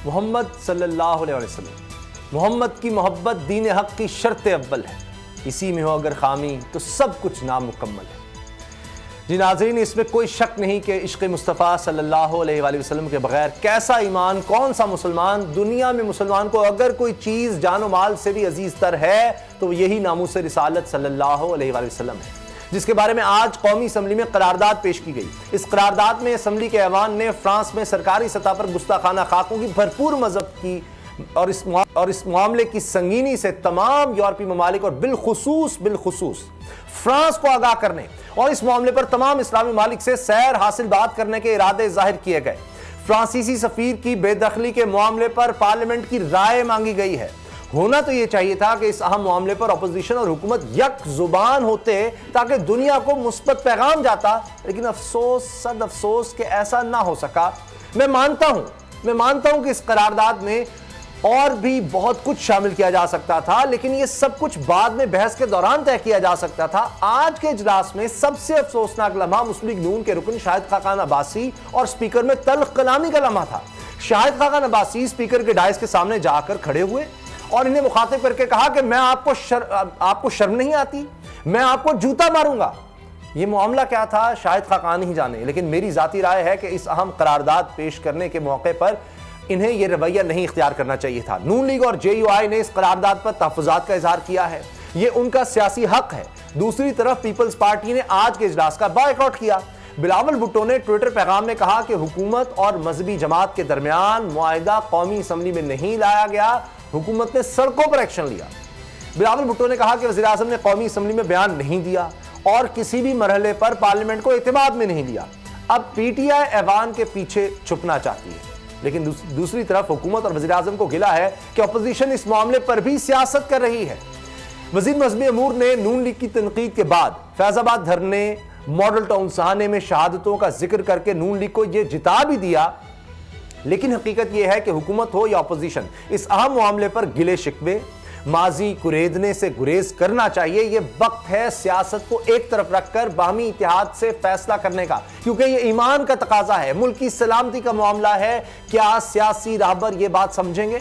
محمد صلی اللہ علیہ وسلم، محمد کی محبت دین حق کی شرط اول ہے، اسی میں ہو اگر خامی تو سب کچھ نامکمل ہے۔ جی ناظرین، اس میں کوئی شک نہیں کہ عشق مصطفیٰ صلی اللہ علیہ وآلہ وسلم کے بغیر کیسا ایمان، کون سا مسلمان، دنیا میں مسلمان کو اگر کوئی چیز جان و مال سے بھی عزیز تر ہے تو یہی ناموس رسالت صلی اللہ علیہ وآلہ وسلم ہے، جس کے بارے میں آج قومی اسمبلی میں قرارداد پیش کی گئی۔ اس قرارداد میں اسمبلی کے ایوان نے فرانس میں سرکاری سطح پر گستاخانہ خاکوں کی بھرپور مذمت کی اور اس معاملے کی سنگینی سے تمام یورپی ممالک اور بالخصوص فرانس کو آگاہ کرنے اور اس معاملے پر تمام اسلامی ممالک سے سیر حاصل بات کرنے کے ارادے ظاہر کیے گئے۔ فرانسیسی سفیر کی بے دخلی کے معاملے پر پارلیمنٹ کی رائے مانگی گئی ہے۔ ہونا تو یہ چاہیے تھا کہ اس اہم معاملے پر اپوزیشن اور حکومت یک زبان ہوتے تاکہ دنیا کو مثبت پیغام جاتا، لیکن افسوس، صد افسوس کہ ایسا نہ ہو سکا۔ میں مانتا ہوں کہ اس قرارداد میں اور بھی بہت کچھ شامل کیا جا سکتا تھا، لیکن یہ سب کچھ بعد میں بحث کے دوران طے کیا جا سکتا تھا۔ آج کے اجلاس میں سب سے افسوسناک لمحہ مسلم لیگ نون کے رکن شاہد خاقان عباسی اور اسپیکر میں تلخ کلامی کا لمحہ تھا۔ شاہد خاقان عباسی اسپیکر کے ڈائس کے سامنے جا کر کھڑے ہوئے اور انہیں مخاطب کر کے کہا کہ میں آپ کو شرم نہیں آتی، میں آپ کو جوتا ماروں گا۔ یہ معاملہ کیا تھا شاہد خاقان ہی جانے، لیکن میری ذاتی رائے ہے کہ اس اہم قرارداد پیش کرنے کے موقع پر انہیں یہ رویہ نہیں اختیار کرنا چاہیے تھا۔ نون لیگ اور جے یو آئی نے اس قرارداد پر تحفظات کا اظہار کیا ہے، یہ ان کا سیاسی حق ہے۔ دوسری طرف پیپلز پارٹی نے آج کے اجلاس کا بائیکاٹ کیا۔ بلاول بھٹو نے ٹویٹر پیغام میں کہا کہ حکومت اور مذہبی جماعت کے درمیان معاہدہ قومی اسمبلی میں نہیں لایا گیا، حکومت نے سڑکوں پر ایکشن لیا۔ بلاول بھٹو نے کہا کہ وزیر اعظم نے قومی اسمبلی میں بیان نہیں دیا اور کسی بھی مرحلے پر پارلیمنٹ کو اعتماد میں نہیں لیا۔ اب پی ٹی آئی ایوان کے پیچھے چھپنا چاہتی ہے، لیکن دوسری طرف حکومت اور وزیر اعظم کو گلہ ہے کہ اپوزیشن اس معاملے پر بھی سیاست کر رہی ہے۔ وزیر مذہبی امور نے نون لیگ کی تنقید کے بعد فیض آباد دھرنے، ماڈل ٹاؤن سہانے میں شہادتوں کا ذکر کر کے نون لیگ کو یہ جتا بھی دیا، لیکن حقیقت یہ ہے کہ حکومت ہو یا اپوزیشن، اس اہم معاملے پر گلے شکوے، ماضی کریدنے سے گریز کرنا چاہیے۔ یہ وقت ہے سیاست کو ایک طرف رکھ کر باہمی اتحاد سے فیصلہ کرنے کا، کیونکہ یہ ایمان کا تقاضا ہے، ملک کی سلامتی کا معاملہ ہے۔ کیا سیاسی رہبر یہ بات سمجھیں گے؟